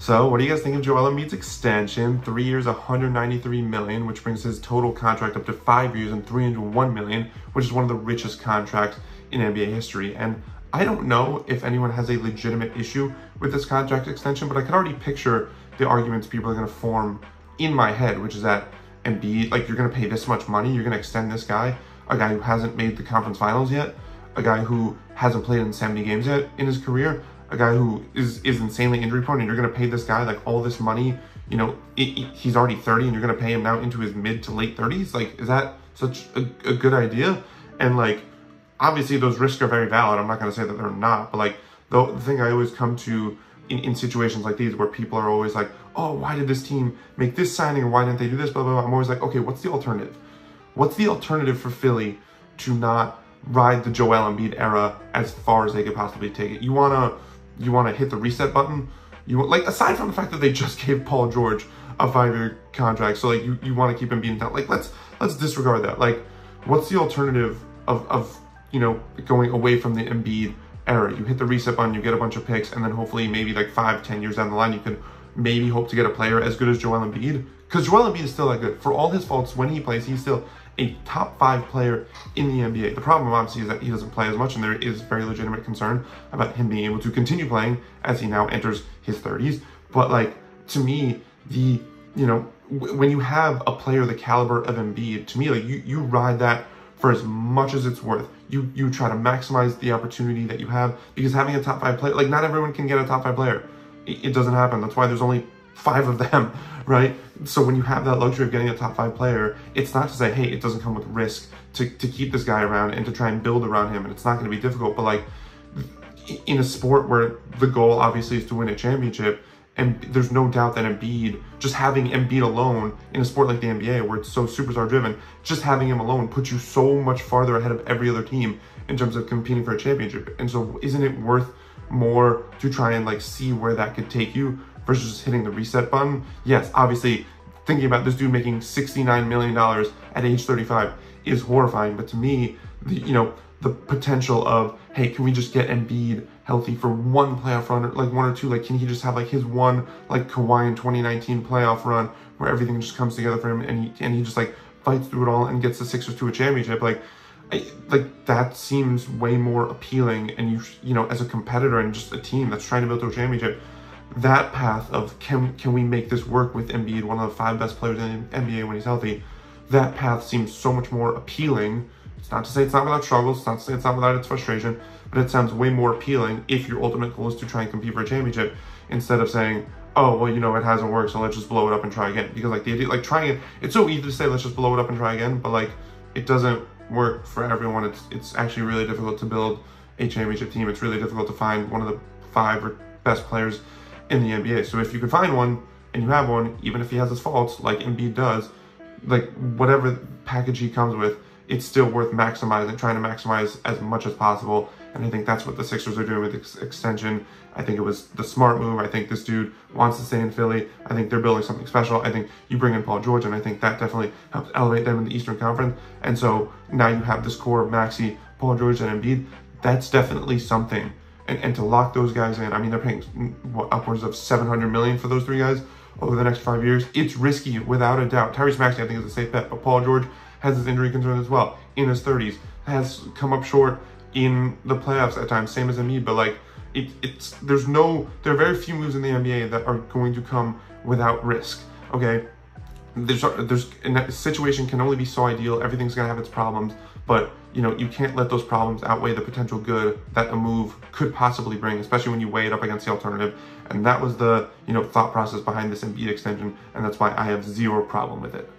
So what do you guys think of Joel Embiid's extension? 3 years, $193 million, which brings his total contract up to 5 years and $301 million, which is one of the richest contracts in NBA history. And I don't know if anyone has a legitimate issue with this contract extension, but I can already picture the arguments people are going to form in my head, which is that Embiid, like, you're going to pay this much money, you're going to extend this guy, a guy who hasn't made the conference finals yet, a guy who hasn't played in 70 games yet in his career, a guy who is insanely injury prone, and you're going to pay this guy like all this money. You know, he's already 30 and you're going to pay him now into his mid to late 30s. Like, is that such a good idea? And like, obviously those risks are very valid. I'm not going to say that they're not, but like the thing I always come to in situations like these where people are always like, oh, why did this team make this signing, or why didn't they do this, blah, blah, blah. I'm always like, okay, what's the alternative? What's the alternative for Philly to not ride the Joel Embiid era as far as they could possibly take it? You wanna hit the reset button? Like, aside from the fact that they just gave Paul George a 5-year contract, so like you want to keep Embiid in town. Like, let's disregard that. Like, what's the alternative of you know, going away from the Embiid era? You hit the reset button, you get a bunch of picks, and then hopefully maybe like 5-10 years down the line you can maybe hope to get a player as good as Joel Embiid, because Joel Embiid is still that good. For all his faults, when he plays, he's still a top 5 player in the NBA. The problem, obviously, is that he doesn't play as much, and there is very legitimate concern about him being able to continue playing as he now enters his 30s. But like, to me, you know, when you have a player the caliber of Embiid, to me, like, you ride that for as much as it's worth. You try to maximize the opportunity that you have, because having a top 5 player, like, not everyone can get a top 5 player. It doesn't happen. That's why there's only 5 of them, right? So when you have that luxury of getting a top 5 player, it's not to say, hey, it doesn't come with risk to keep this guy around and to try and build around him, and it's not going to be difficult. But like, in a sport where the goal obviously is to win a championship, and there's no doubt that Embiid, just having Embiid alone in a sport like the NBA where it's so superstar driven, just having him alone puts you so much farther ahead of every other team in terms of competing for a championship. And so isn't it worth more to try and like see where that could take you versus just hitting the reset button? Yes, obviously thinking about this dude making $69 million at age 35 is horrifying, but to me, the potential of, hey, can we just get Embiid healthy for one playoff run, like 1 or 2, like, can he just have like his one like Kawhi in 2019 playoff run where everything just comes together for him, and he just like fights through it all and gets the Sixers to a championship? Like that seems way more appealing. And you know, as a competitor and just a team that's trying to build to a championship, that path of can we make this work with Embiid, one of the 5 best players in the NBA when he's healthy, that path seems so much more appealing. It's not to say it's not without struggles, it's not to say it's not without its frustration, but it sounds way more appealing if your ultimate goal is to try and compete for a championship, instead of saying, oh, well, you know, it hasn't worked, so let's just blow it up and try again. Because like the idea, like trying it, it's so easy to say, let's just blow it up and try again, but like, it doesn't work for everyone. It's actually really difficult to build a championship team. It's really difficult to find one of the 5 or best players in the NBA. So if you can find one, and you have one, even if he has his faults, like Embiid does, like whatever package he comes with, it's still worth maximizing, trying to maximize as much as possible. And I think that's what the Sixers are doing with this extension. I think it was the smart move. I think this dude wants to stay in Philly. I think they're building something special. I think you bring in Paul George, and I think that definitely helps elevate them in the Eastern Conference. And so now you have this core of Maxey, Paul George, and Embiid. That's definitely something. And to lock those guys in, I mean, they're paying what, upwards of $700 million for those 3 guys over the next 5 years. It's risky, without a doubt. Tyrese Maxey, I think, is a safe bet, but Paul George has his injury concerns as well. In his 30s, has come up short in the playoffs at times, same as Embiid. But like, there are very few moves in the NBA that are going to come without risk. Okay, a situation can only be so ideal. Everything's gonna have its problems, but you know, you can't let those problems outweigh the potential good that a move could possibly bring, especially when you weigh it up against the alternative. And that was the thought process behind this Embiid extension, and that's why I have zero problem with it.